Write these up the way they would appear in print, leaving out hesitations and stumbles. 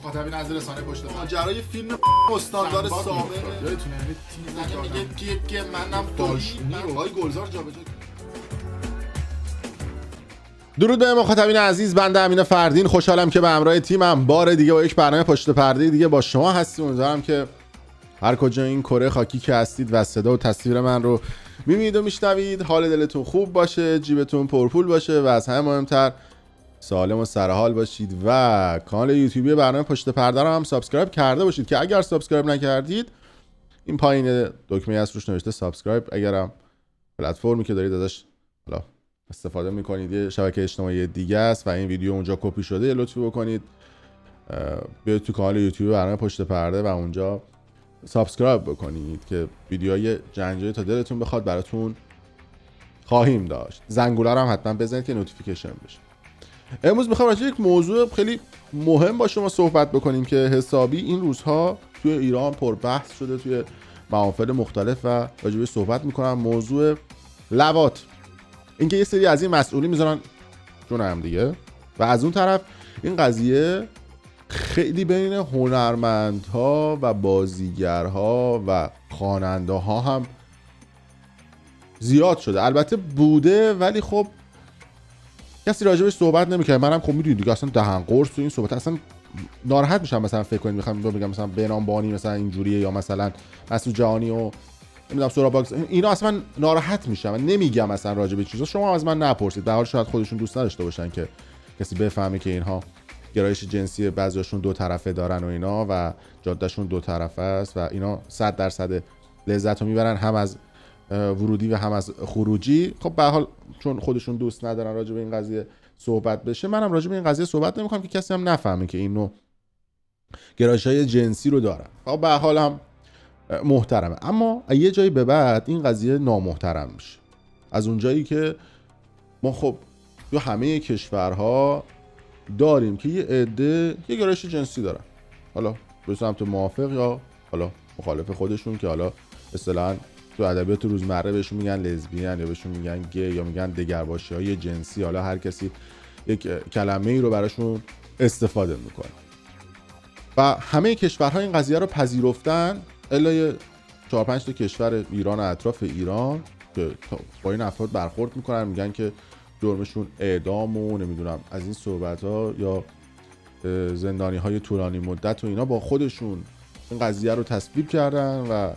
مخاطبین از رسانه پشت پرده. ماجرای فیلم استاندار سابق یادتونه میگه که منم تویی آقای گلزار جابجا. درود به مخاطبین عزیز، بنده امین فردین خوشحالم که به همراه تیمم بار دیگه با یک برنامه پشت پرده دیگه با شما هستیم. امیدوارم که هر کجا این کره خاکی که هستید و صدا و تصویر من رو میبینید و میشنوید حال دلتون خوب باشه، جیبتون پرپول باشه و از همه مهمتر سالم و سرحال باشید و کانال یوتیوبی برنامه پشت پرده رو هم سابسکرایب کرده باشید که اگر سابسکرایب نکردید این پایین دکمه هست روش نوشته سابسکرایب. اگرم پلتفرمی که دارید ازش حالا استفاده میکنید یه شبکه اجتماعی دیگه است و این ویدیو اونجا کپی شده، یه لطفی بکنید بیاید تو کانال یوتیوب برنامه پشت پرده و اونجا سابسکرایب بکنید که ویدیوهای جنجالی تا دلتون بخواد براتون خواهیم داشت. زنگوله رو هم حتما بزنید که نوتیفیکیشن بشه. امروز میخوام راجع به یک موضوع خیلی مهم با شما صحبت بکنیم که حسابی این روزها توی ایران پر بحث شده، توی محافل مختلف و راجع بهش صحبت میکنم. موضوع لواط، اینکه یه سری از این مسئولین میذارن جون هم دیگه و از اون طرف این قضیه خیلی بین هنرمندها و بازیگرها و خواننده ها هم زیاد شده. البته بوده ولی خب کسی راجبش صحبت نمیکنه. منم خب میدونید دیگه اصلا دهن قرص تو این صحبت اصلا ناراحت میشم. مثلا فکر کنید میخوام بگم مثلا بهنام بانی مثلا اینجوریه یا مثلا مسعود جهانی و نمیدونم سورا باکس، اینا اصلا ناراحت میشم. نمیگم مثلا راجب این چیزا، شما از من نپرسید. به هر حال شاید خودشون دوست نداشته باشن که کسی بفهمه که اینها گرایش جنسی بعضیاشون دو طرفه دارن و اینا و جادهشون دو طرفه است و اینا 100% لذت رو میبرن هم از ورودی و هم از خروجی. خب به هر حال چون خودشون دوست ندارن راجع به این قضیه صحبت بشه، منم راجع به این قضیه صحبت نمیکنم که کسی هم نفهمه که این نوع گرایش‌های جنسی رو دارن. خب به هر حال هم محترمه، اما یه جایی به بعد این قضیه نامحترم میشه. از اونجایی که ما خب تو همه کشورها داریم که یه عده یه گرایش جنسی دارن، حالا به سمت موافق یا حالا مخالف خودشون، که حالا اصطلاحاً تو ادبیات روزمره بهشون میگن لزبیان یا بهشون میگن گی یا میگن دگرباشی‌های جنسی. حالا هر کسی یک کلمه ای رو براشون استفاده میکنه و همه کشورها این قضیه رو پذیرفتن الا 4-5 تا کشور ایران و اطراف ایران که با این افراد برخورد میکنن، میگن که جرمشون اعدام و نمیدونم از این صحبت ها یا زندانی های طولانی مدت و اینا. با خودشون این قضیه رو تصویب کردن و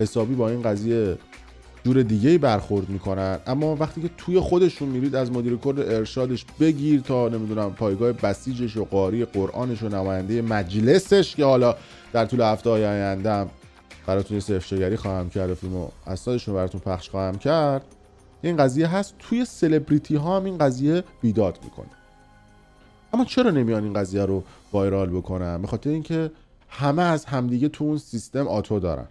حسابی با این قضیه جور دیگه‌ای برخورد میکنن. اما وقتی که توی خودشون میرید از مدیر کل ارشادش بگیر تا نمیدونم پایگاه بسیجش و قاری قرآنش و نماینده مجلسش که حالا در طول هفته‌های آینده هم براتون افشاگری خواهم کرد و فیلم و اسنادش رو براتون پخش خواهم کرد، این قضیه هست. توی سلبریتی ها هم این قضیه بیداد میکنه. اما چرا نمیان این قضیه رو وایرال بکنن؟ به خاطر اینکه همه از همدیگه تو اون سیستم آتو دارن.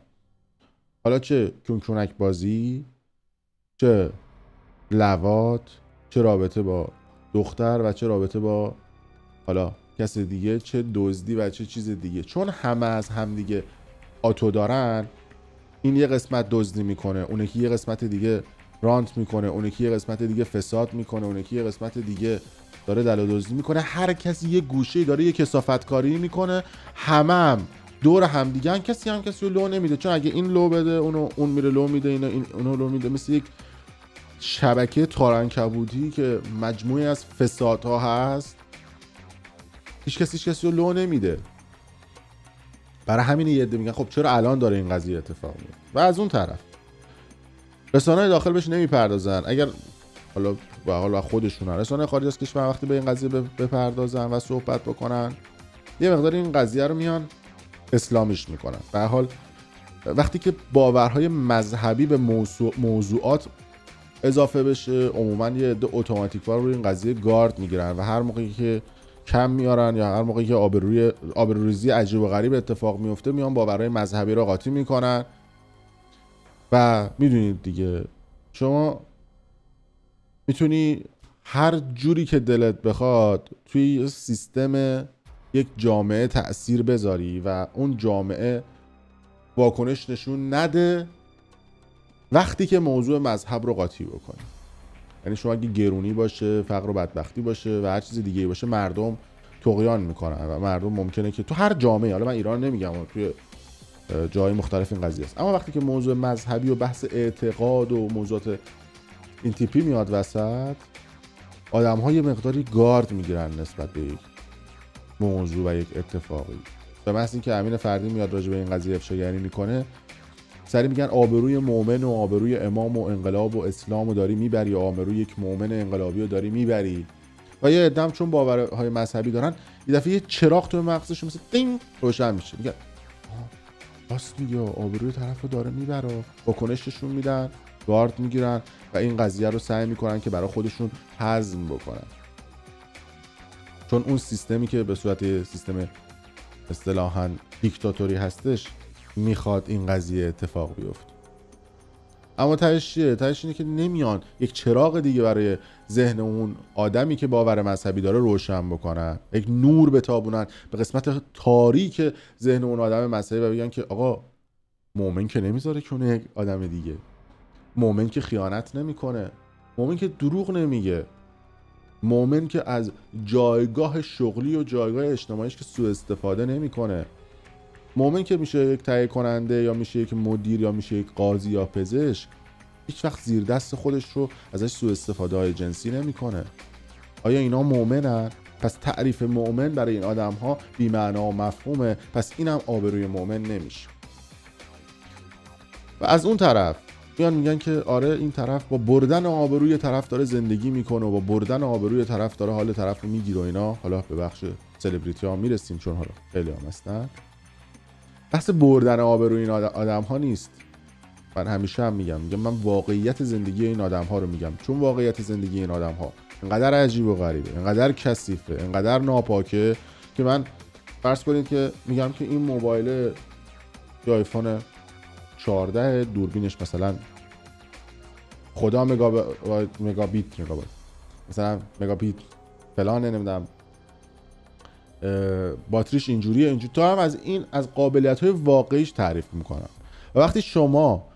حالا چه کونک بازی، چه لواط، چه رابطه با دختر و چه رابطه با حالا کس دیگه، چه دزدی و چه چیز دیگه، چون همه از همدیگه آتو دارن. این یه قسمت دزدی میکنه، اون یکی یه قسمت دیگه رانت میکنه، اون یکی یه قسمت دیگه فساد میکنه، اون یکی یه قسمت دیگه داره دلالدزدی میکنه. هر کسی یه گوشه‌ای داره یه کثافتکاری میکنه، هم دور هم دیگه. کسی رو لو نمیده، چون اگه این لو بده اون میره لو میده، اونو لو میده. مثل یک شبکه تارعنکبوتی که مجموعی از فسادها هست، هیچ کسی رو لو نمیده. برای همین یه عده میگن خب چرا الان داره این قضیه اتفاق میفته. و از اون طرف رسانه‌های داخل بهش نمیپردازن. اگر حالا به حال خودشون رسانه‌های خارج از کشور وقتی به این قضیه بپردازن و صحبت بکنن، یه مقدار این قضیه رو میان اسلامیش میکنن. به هر حال وقتی که باورهای مذهبی به موضوعات اضافه بشه، عموما یه عده اتوماتیکوار روی این قضیه گارد میگیرن و هر موقعی که کم میارن یا هر موقعی که آبروریزی عجیب و غریب اتفاق میفته، میان باورهای مذهبی رو قاطی میکنن. و میدونید دیگه شما میتونی هر جوری که دلت بخواد توی سیستم یک جامعه تأثیر بذاری و اون جامعه واکنش نشون نده وقتی که موضوع مذهب رو قاطی بکنی. یعنی شما اگه گرونی باشه، فقر و بدبختی باشه و هر چیز دیگه باشه، مردم طغیان میکنن و مردم ممکنه که تو هر جامعه، حالا من ایران نمیگم، توی جای مختلف این قضیه است، اما وقتی که موضوع مذهبی و بحث اعتقاد و موضوعات این تیپی میاد وسط، آدم‌ها یه مقداری گارد میگیرن نسبت به یک موضوع و یک اتفاقی. به محض اینکه امین فردی میاد راجع به این قضیه افشاگری میکنه، سری میگن آبروی مؤمن و آبروی امام و انقلاب و اسلام رو داری میبری، آبروی یک مؤمن انقلابی رو داری میبری. و یه عده‌ام چون باورهای مذهبی دارن، یه دفعه یه چراغ تو مغزشون مثل دینگ روشن میشه، میگن راست میگه، آبروی طرفو داره میبره، واکنششون میدن، گارد میگیرن و این قضیه رو سعی میکنن که برای خودشون هضم بکنن، چون اون سیستمی که به صورت سیستم اصطلاحاً دیکتاتوری هستش میخواد این قضیه اتفاق بیفته. اما تهش چیه؟ تهش اینه که نمیان یک چراغ دیگه برای ذهن اون آدمی که باور مذهبی داره روشن بکنن، یک نور بتابونن به قسمت تاریک ذهن اون آدم مذهبی و بگن که آقا مؤمن که نمیذاره کنه یک آدم دیگه، مؤمن که خیانت نمیکنه، مؤمن که دروغ نمیگه، مؤمن که از جایگاه شغلی و جایگاه اجتماعیش که سوء استفاده نمیکنه، مؤمن که میشه یک تهیه کننده یا میشه یک مدیر یا میشه یک قاضی یا پزشک، هیچ وقت زیر دست خودش رو ازش سوء استفاده های جنسی نمیکنه. آیا اینا مؤمنن؟ پس تعریف مؤمن برای این آدم ها بی معنا و مفهومه، پس اینم آبروی مؤمن نمیشه. و از اون طرف میان میگن که آره این طرف با بردن آبروی طرف داره زندگی میکنه و با بردن آبروی طرف داره حال طرف رو میگیره و اینا. حالا به بخش سلبریتی ها میرسیم چون حالا خیلی هم هستن. بحث بردن آبروی این آدم ها نیست. من همیشه هم میگم من واقعیت زندگی این آدم ها رو میگم، چون واقعیت زندگی این آدم ها اینقدر عجیب و غریبه، اینقدر کثیفه، اینقدر ناپاکه که من فرض کنید که میگم که این موبایل آیفون 14 دوربینش مثلا خدا مگابیت مثلا مگابیت فلانه، نمیدونم باتریش اینجوریه تا هم از قابلیت‌های واقعیش تعریف میکنم. و وقتی شما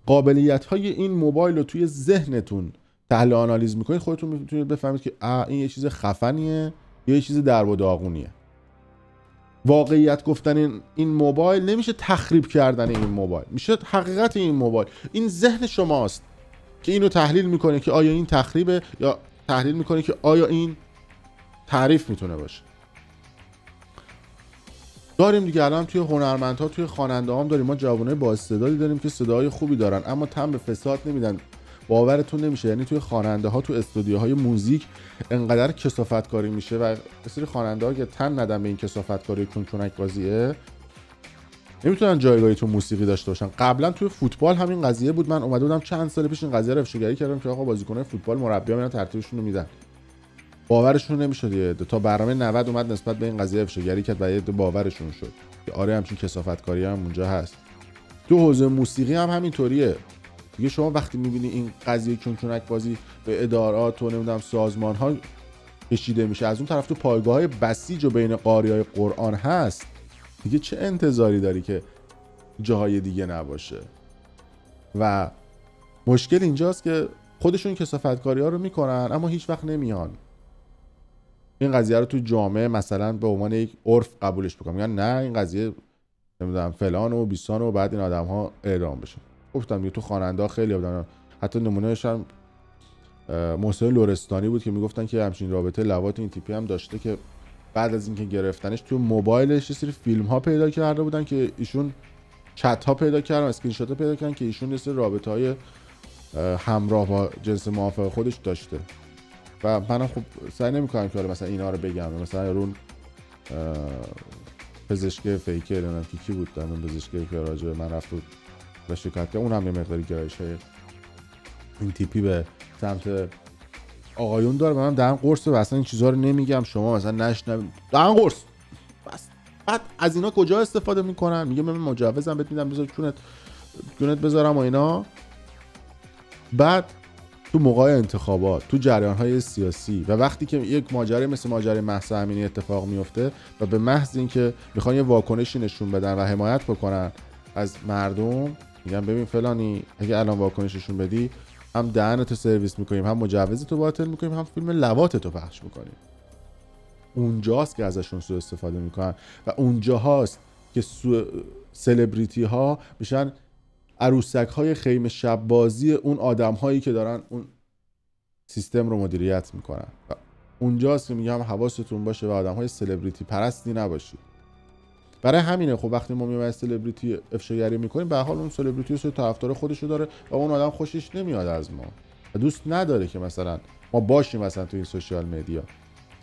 قابلیت‌های این موبایل رو توی ذهنتون تحلیل آنالیز میکنید، خودتون میتونید بفهمید که این یه چیز خفنیه یا یه چیز درب و داغونیه. واقعیت گفتن این موبایل نمیشه تخریب کردن این موبایل، میشه حقیقت این موبایل. این ذهن شماست که اینو تحلیل میکنه که آیا این تخریبه یا تحلیل میکنه که آیا این تعریف میتونه باشه. داریم دیگه الان توی هنرمندها، توی خواننده هم داریم، ما جوانای با استعدادی داریم که صدای خوبی دارن اما تن به فساد نمیدن. باورتون نمیشه، یعنی توی خواننده ها تو استودیوهای موزیک انقدر کثافت کاری میشه و بسیاری خواننده ها که تن ندن به این کثافت کاری چونچونک بازیه نمیتونن جایگاهی تو موسیقی داشته باشن. قبلا توی فوتبال همین قضیه بود. من اومده بودم چند سال پیش این قضیه رو افشاگری کردم که آقا بازیکن‌های فوتبال مربی‌ها میرن ترتیبشون رو میدن. باورشون نمیشد. تا برنامه 90 اومد نسبت به این قضیه افشاگری کرد و یه باورشون شد که آره همچین کثافتکاری هم اونجا هست. تو حوزه موسیقی هم همینطوریه دیگه. شما وقتی میبینی این قضیه چونچونک بازی به ادارات و نمیدونم سازمان‌ها کشیده میشه، از اون طرف تو پایگاه‌های بسیج و بین قاریای قرآن هست، دیگه چه انتظاری داری که جاهای دیگه نباشه؟ و مشکل اینجاست که خودشون کثافتکاری‌ها رو میکنن اما هیچ وقت نمیان این قضیه رو تو جامعه مثلا به عنوان یک عرف قبولش بکنن. میگن نه این قضیه نمیدونم فلان و بیسان و بعد این آدم‌ها اعدام بشن. گفتم دیگه تو خواننده‌ها خیلی بودن، حتی نمونهش هم محسن لرستانی بود که میگفتن که همچین رابطه لواط این تیپی هم داشته که بعد از اینکه گرفتنش تو موبایلش یه سری فیلم‌ها پیدا کرده بودن که ایشون چت‌ها پیدا کردن، اسکرین شات‌ها پیدا کردن که ایشون یه سری رابطه‌های همراه با جنس موافق خودش داشته. و منم خب سعی نمی‌کنم که مثلا اینا رو بگم، مثلا رون پزشک فیکر نمیدونم کی بود، اون پزشکی که راجع به من رفت و شکایت کرد، اونم یه مقداری گرایش‌های این تیپی به سمت آقایون داره. من دهن قرصه و اصلا این چیزها رو نمیگم، شما مثلا نشنوید، دهن قرص بس. بعد از اینا کجا استفاده میکنن؟ میگه من مجوزم بهت میدم بذار کونت بذارم و اینا. بعد تو موقع انتخابات، تو جریان‌های سیاسی و وقتی که یک ماجرا مثل ماجرای مهسا امینی اتفاق میفته و به محض اینکه میخوان یه واکنشی نشون بدن و حمایت بکنن از مردم، میگن ببین فلانی اگه الان واکنششون بدی هم دهنتو سرویس میکنیم، هم مجوزتو باطل میکنیم، هم فیلم لواطتو پخش میکنیم. اونجاست که ازشون سوء استفاده میکنن و اونجاست که سلبریتی ها میشن عروسک های خیمه شب بازی اون آدم هایی که دارن اون سیستم رو مدیریت میکنن. و اونجاست که میگم حواستون باشه و آدم های سلبریتی پرستی نباشید. برای همینه خب وقتی ما میایم سلبریتی افشاگری میکنیم به هر حال اون سلبریتی سو طرفدار خودشو داره و اون آدم خوشش نمیاد از ما و دوست نداره که مثلا ما باشیم مثلا تو این سوشال مدیا.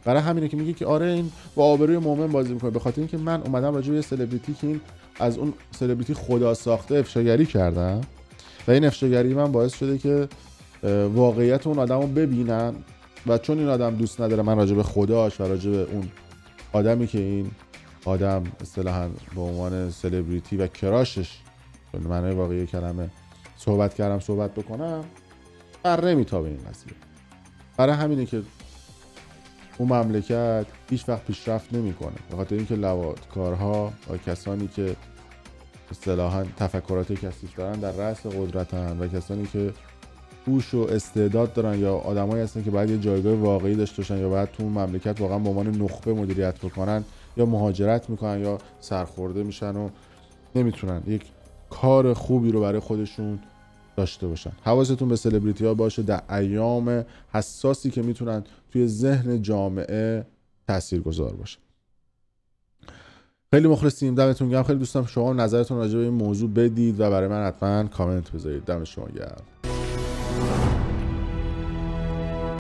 برای همینه که میگه که آره این با آبروی مؤمن بازی میکنه، به خاطر اینکه من اومدم راجع به یه سلبریتی که این از اون سلبریتی خدا ساخته افشاگری کردم و این افشاگری من باعث شده که واقعیت اون آدمو ببینن و چون این آدم دوست نداره من راجع به خداش و راجع به اون آدمی که این آدم اصطلاحاً به عنوان سلبریتی و کراشش به معنای واقعی کلمه صحبت بکنم بر نمیتابه این قضیه. برای همینه که اون مملکت هیچ وقت پیشرفت نمیکنه، به خاطر اینکه لواطکارها و کسانی که اصطلاحاً تفکرات کثیف دارن در رأس قدرتن و کسانی که هوش و استعداد دارن یا آدمایی هستن که باید یه جایگاه واقعی داشته باشن یا باید تو اون مملکت واقعا به عنوان نخبه مدیریت بکنن یا مهاجرت میکنن یا سرخورده میشن و نمیتونن یک کار خوبی رو برای خودشون داشته باشن. حواستون به سلبریتی ها باشه در ایام حساسی که میتونن توی ذهن جامعه تاثیرگذار باشن. خیلی مخلصیم، دمتون گرم. خیلی دوستم شما نظرتون راجع به این موضوع بدید و برای من حتما کامنت بذارید. دم شما گرم.